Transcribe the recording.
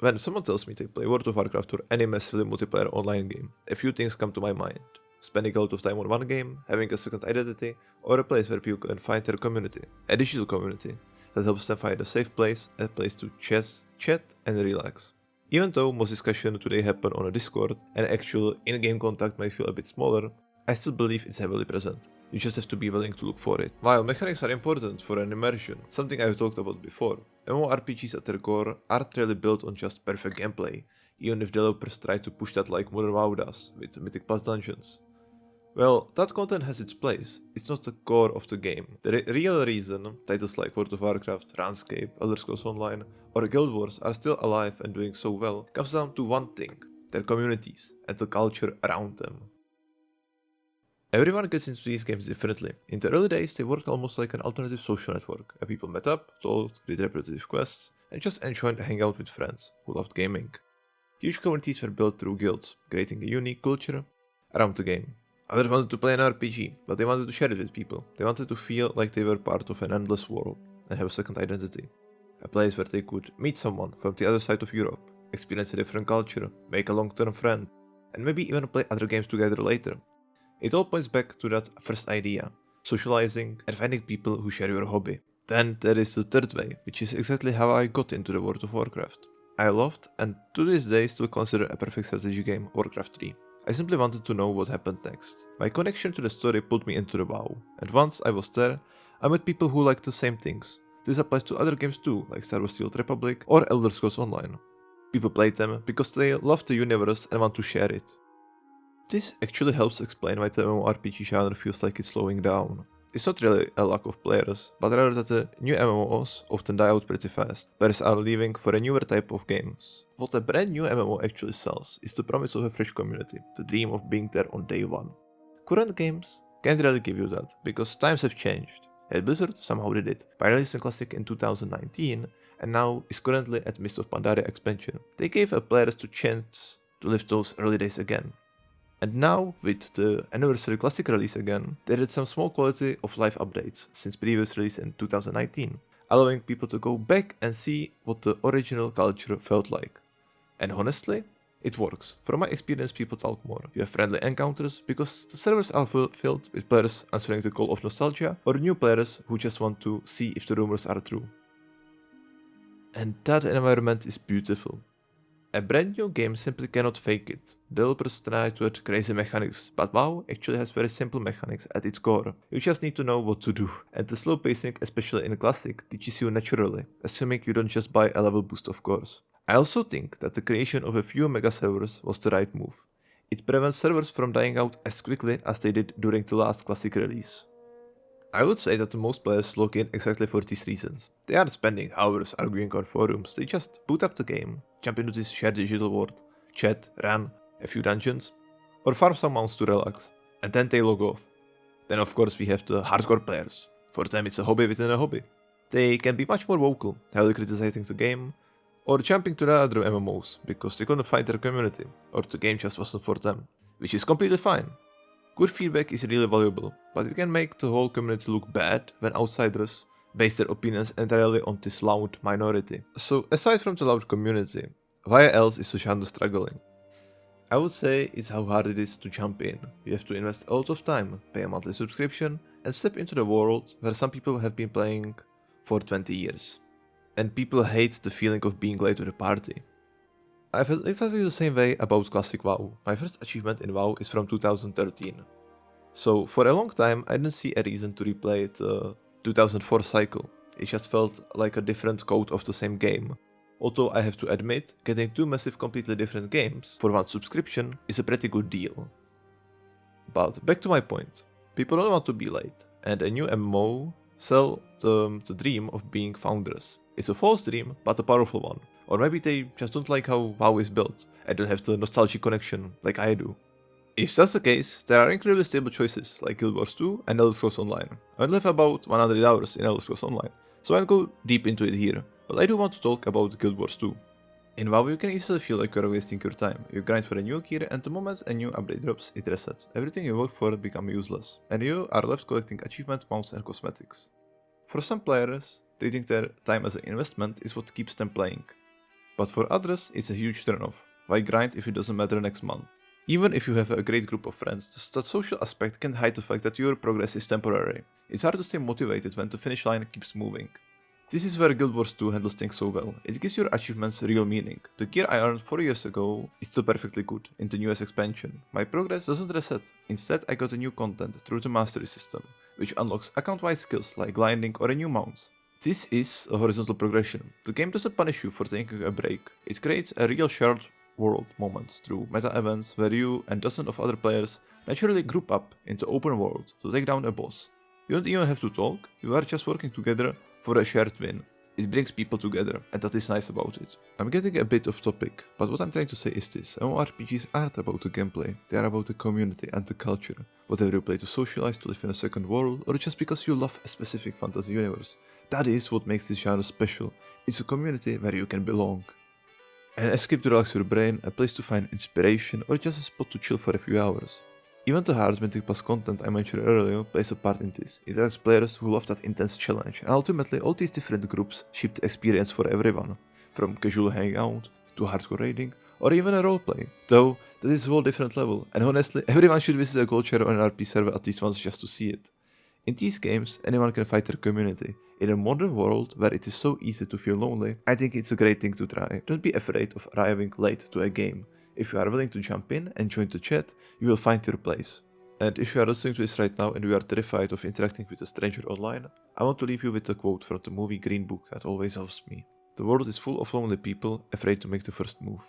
When someone tells me to play World of Warcraft or any massively multiplayer online game, a few things come to my mind. Spending a lot of time on one game, having a second identity, or a place where people can find their community, a digital community that helps them find a safe place, a place to chat and relax. Even though most discussion today happen on a Discord and actual in-game contact might feel a bit smaller, I still believe it's heavily present. You just have to be willing to look for it. While mechanics are important for an immersion, something I've talked about before, MMORPGs at their core aren't really built on just perfect gameplay, even if developers try to push that like modern WoW does, with Mythic Plus dungeons. Well, that content has its place, it's not the core of the game. The real reason titles like World of Warcraft, RuneScape, Elder Scrolls Online, or Guild Wars are still alive and doing so well comes down to one thing, their communities and the culture around them. Everyone gets into these games differently. In the early days, they worked almost like an alternative social network, where people met up, talked, did repetitive quests, and just enjoyed hanging out with friends who loved gaming. Huge communities were built through guilds, creating a unique culture around the game. Others wanted to play an RPG, but they wanted to share it with people. They wanted to feel like they were part of an endless world and have a second identity. A place where they could meet someone from the other side of Europe, experience a different culture, make a long-term friend, and maybe even play other games together later. It all points back to that first idea, socializing and finding people who share your hobby. Then there is the third way, which is exactly how I got into the World of Warcraft. I loved, and to this day still consider a perfect strategy game, Warcraft 3. I simply wanted to know what happened next. My connection to the story pulled me into the WoW, and once I was there, I met people who liked the same things. This applies to other games too, like Star Wars: The Old Republic or Elder Scrolls Online. People played them because they love the universe and want to share it. This actually helps explain why the MMORPG genre feels like it's slowing down. It's not really a lack of players, but rather that the new MMOs often die out pretty fast. Players are leaving for a newer type of games. What a brand new MMO actually sells is the promise of a fresh community, the dream of being there on day one. Current games can't really give you that, because times have changed. Yet Blizzard somehow did it, by releasing Classic in 2019, and now is currently at Mist of Pandaria expansion. They gave players the chance to live those early days again. And now, with the Anniversary Classic release again, they did some small quality of life updates since previous release in 2019, allowing people to go back and see what the original culture felt like. And honestly, it works. From my experience, people talk more. You have friendly encounters because the servers are filled with players answering the call of nostalgia, or new players who just want to see if the rumors are true. And that environment is beautiful. A brand new game simply cannot fake it. Developers try to add crazy mechanics, but WoW actually has very simple mechanics at its core. You just need to know what to do. And the slow pacing, especially in Classic, teaches you naturally, assuming you don't just buy a level boost of course. I also think that the creation of a few mega servers was the right move. It prevents servers from dying out as quickly as they did during the last Classic release. I would say that most players log in exactly for these reasons. They aren't spending hours arguing on forums, they just boot up the game, jump into this shared digital world, chat, run a few dungeons, or farm some mounts to relax, and then they log off. Then of course we have the hardcore players. For them it's a hobby within a hobby. They can be much more vocal, heavily criticizing the game, or jumping to the other MMOs because they couldn't find their community, or the game just wasn't for them, which is completely fine. Good feedback is really valuable, but it can make the whole community look bad when outsiders base their opinions entirely on this loud minority. So aside from the loud community, why else is the genre struggling? I would say it's how hard it is to jump in. You have to invest a lot of time, pay a monthly subscription, and step into the world where some people have been playing for 20 years. And people hate the feeling of being late to the party. I felt exactly the same way about Classic WoW. My first achievement in WoW is from 2013. So for a long time I didn't see a reason to replay the 2004 cycle. It just felt like a different code of the same game. Although I have to admit, getting two massive completely different games for one subscription is a pretty good deal. But back to my point. People don't want to be late, and a new MMO sell the dream of being founders. It's a false dream, but a powerful one. Or maybe they just don't like how WoW is built, and don't have the nostalgic connection like I do. If that's the case, there are incredibly stable choices like Guild Wars 2 and Elder Scrolls Online. I only have about 100 hours in Elder Scrolls Online, so I won't go deep into it here, but I do want to talk about Guild Wars 2. In WoW you can easily feel like you're wasting your time. You grind for a new gear and the moment a new update drops, it resets. Everything you worked for becomes useless, and you are left collecting achievements, mounts and cosmetics. For some players, treating their time as an investment is what keeps them playing. But for others, it's a huge turnoff. Why grind if it doesn't matter next month? Even if you have a great group of friends, the social aspect can hide the fact that your progress is temporary. It's hard to stay motivated when the finish line keeps moving. This is where Guild Wars 2 handles things so well. It gives your achievements real meaning. The gear I earned 4 years ago is still perfectly good in the newest expansion. My progress doesn't reset. Instead, I got a new content through the mastery system, which unlocks account-wide skills like grinding or a new mount. This is a horizontal progression. The game doesn't punish you for taking a break. It creates a real shared world moment through meta events where you and dozens of other players naturally group up in the open world to take down a boss. You don't even have to talk, you are just working together for a shared win. It brings people together, and that is nice about it. I'm getting a bit off topic, but what I'm trying to say is this: MMORPGs aren't about the gameplay, they are about the community and the culture. Whether you play to socialize, to live in a second world, or just because you love a specific fantasy universe, that is what makes this genre special. It's a community where you can belong. An escape to relax your brain, a place to find inspiration, or just a spot to chill for a few hours. Even the hard Mythic Plus content I mentioned earlier plays a part in this. It attracts players who love that intense challenge, and ultimately all these different groups shape the experience for everyone, from casual hangout to hardcore raiding, or even a roleplay. Though, that is a whole different level, and honestly, everyone should visit a gold share or an RP server at least once just to see it. In these games, anyone can find their community. In a modern world where it is so easy to feel lonely, I think it's a great thing to try. Don't be afraid of arriving late to a game. If you are willing to jump in and join the chat, you will find your place. And if you are listening to this right now and you are terrified of interacting with a stranger online, I want to leave you with a quote from the movie Green Book that always helps me. The world is full of lonely people afraid to make the first move.